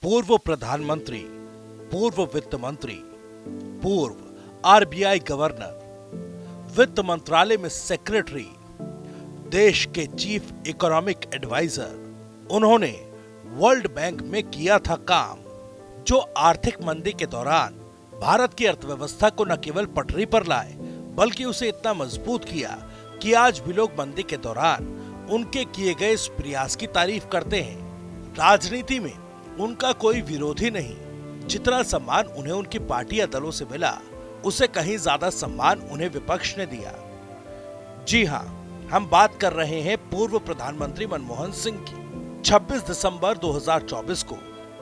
पूर्व प्रधानमंत्री, पूर्व वित्त मंत्री, पूर्व आरबीआई गवर्नर, वित्त मंत्रालय में सेक्रेटरी, देश के चीफ इकोनॉमिक एडवाइजर। उन्होंने वर्ल्ड बैंक में किया था काम, जो आर्थिक मंदी के दौरान भारत की अर्थव्यवस्था को न केवल पटरी पर लाए बल्कि उसे इतना मजबूत किया कि आज भी लोग मंदी के दौरान उनके किए गए इस प्रयास की तारीफ करते हैं। राजनीति में उनका कोई विरोधी नहीं। जितना सम्मान उन्हें उनकी पार्टी या दलों से मिला, उसे कहीं ज्यादा सम्मान उन्हें विपक्ष ने दिया। जी हाँ, हम बात कर रहे हैं पूर्व प्रधानमंत्री मनमोहन सिंह की। 26 दिसंबर 2024 को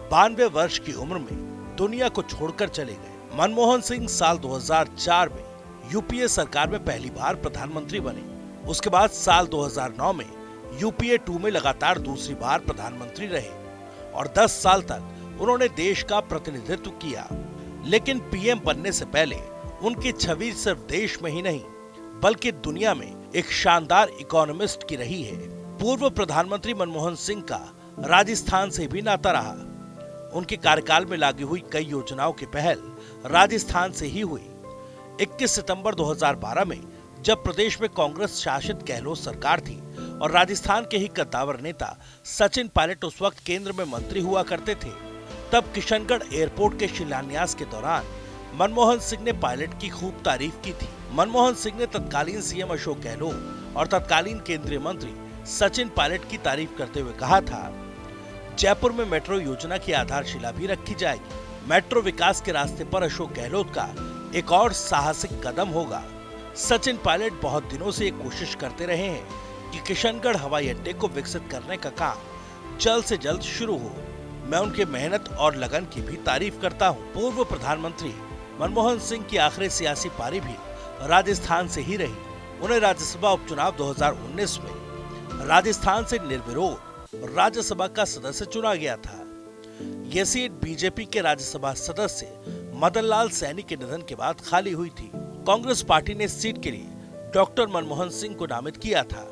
92 वर्ष की उम्र में दुनिया को छोड़कर चले गए। मनमोहन सिंह साल 2004 में यूपीए सरकार में पहली बार प्रधानमंत्री बने। उसके बाद साल 2009 में यूपीए 2 में लगातार दूसरी बार प्रधानमंत्री रहे और 10 साल तक उन्होंने देश का प्रतिनिधित्व किया। लेकिन पीएम बनने से पहले उनकी छवि सिर्फ देश में ही नहीं बल्कि दुनिया में एक शानदार इकोनॉमिस्ट की रही है। पूर्व प्रधानमंत्री मनमोहन सिंह का राजस्थान से भी नाता रहा। उनके कार्यकाल में लागू हुई कई योजनाओं की पहल राजस्थान से ही हुई। 21 सितंबर 2012 में जब प्रदेश में कांग्रेस शासित गहलोत सरकार थी और राजस्थान के ही कद्दावर नेता सचिन पायलट उस वक्त केंद्र में मंत्री हुआ करते थे, तब किशनगढ़ एयरपोर्ट के शिलान्यास के दौरान मनमोहन सिंह ने पायलट की खूब तारीफ की थी। मनमोहन सिंह ने तत्कालीन सीएम अशोक गहलोत और तत्कालीन केंद्रीय मंत्री सचिन पायलट की तारीफ करते हुए कहा था, जयपुर में मेट्रो योजना की आधारशिला भी रखी जाएगी। मेट्रो विकास के रास्ते पर अशोक गहलोत का एक और साहसिक कदम होगा। सचिन पायलट बहुत दिनों से ये कोशिश करते रहे हैं कि किशनगढ़ हवाई अड्डे को विकसित करने का काम जल्द से जल्द शुरू हो। मैं उनकी मेहनत और लगन की भी तारीफ करता हूँ। पूर्व प्रधानमंत्री मनमोहन सिंह की आखिरी सियासी पारी भी राजस्थान से ही रही। उन्हें राज्यसभा उपचुनाव 2019 में राजस्थान से निर्विरोध राज्यसभा का सदस्य चुना गया था। ये सीट बीजेपी के राज्यसभा सदस्य मदन लाल सैनी के निधन के बाद खाली हुई थी। कांग्रेस पार्टी ने इस सीट के लिए डॉक्टर मनमोहन सिंह को नामित किया था।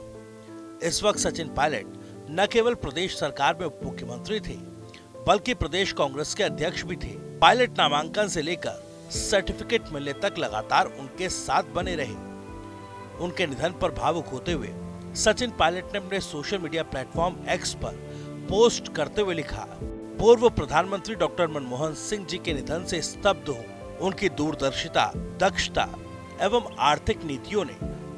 इस वक्त सचिन पायलट न केवल प्रदेश सरकार में उप मुख्यमंत्री थे बल्कि प्रदेश कांग्रेस के अध्यक्ष भी थे। पायलट नामांकन से लेकर सर्टिफिकेट मिलने तक लगातार उनके साथ बने रहे। उनके निधन पर भावुक होते हुए सचिन पायलट ने अपने सोशल मीडिया प्लेटफॉर्म एक्स पर पोस्ट करते हुए लिखा, पूर्व प्रधानमंत्री डॉक्टर मनमोहन सिंह जी के निधन से स्तब्ध हूँ। उनकी दूरदर्शिता, दक्षता एवं आर्थिक नीतियों ने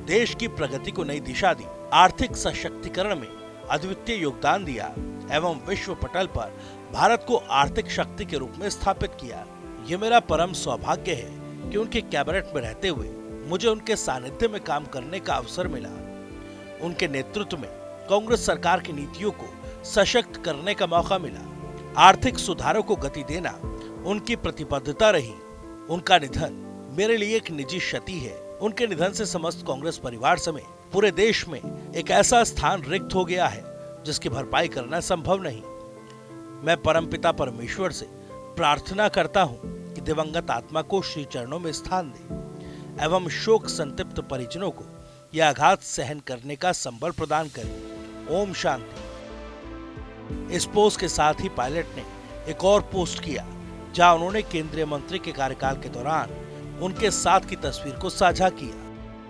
देश की प्रगति को नई दिशा दी, आर्थिक सशक्तिकरण में अद्वितीय योगदान दिया एवं विश्व पटल पर भारत को आर्थिक शक्ति के रूप में स्थापित किया। ये मेरा परम सौभाग्य है कि उनके कैबिनेट में रहते हुए मुझे उनके सानिध्य में काम करने का अवसर मिला। उनके नेतृत्व में कांग्रेस सरकार की नीतियों को सशक्त करने का मौका मिला। आर्थिक सुधारों को गति देना उनकी प्रतिबद्धता रही। उनका निधन मेरे लिए एक निजी क्षति है। उनके निधन से समस्त कांग्रेस परिवार समेत पूरे देश में एक ऐसा स्थान रिक्त हो गया है जिसकी भरपाई करना संभव नहीं। मैं परमपिता परमेश्वर से प्रार्थना करता हूँ कि दिवंगत आत्मा को श्री चरणों में स्थान दे एवं शोक संतप्त परिजनों को यह आघात सहन करने का संबल प्रदान करे। ओम शांति। इस पोस्ट के साथ ही पायलट ने एक और पोस्ट किया जहां उन्होंने केंद्रीय मंत्री के कार्यकाल के दौरान उनके साथ की तस्वीर को साझा किया।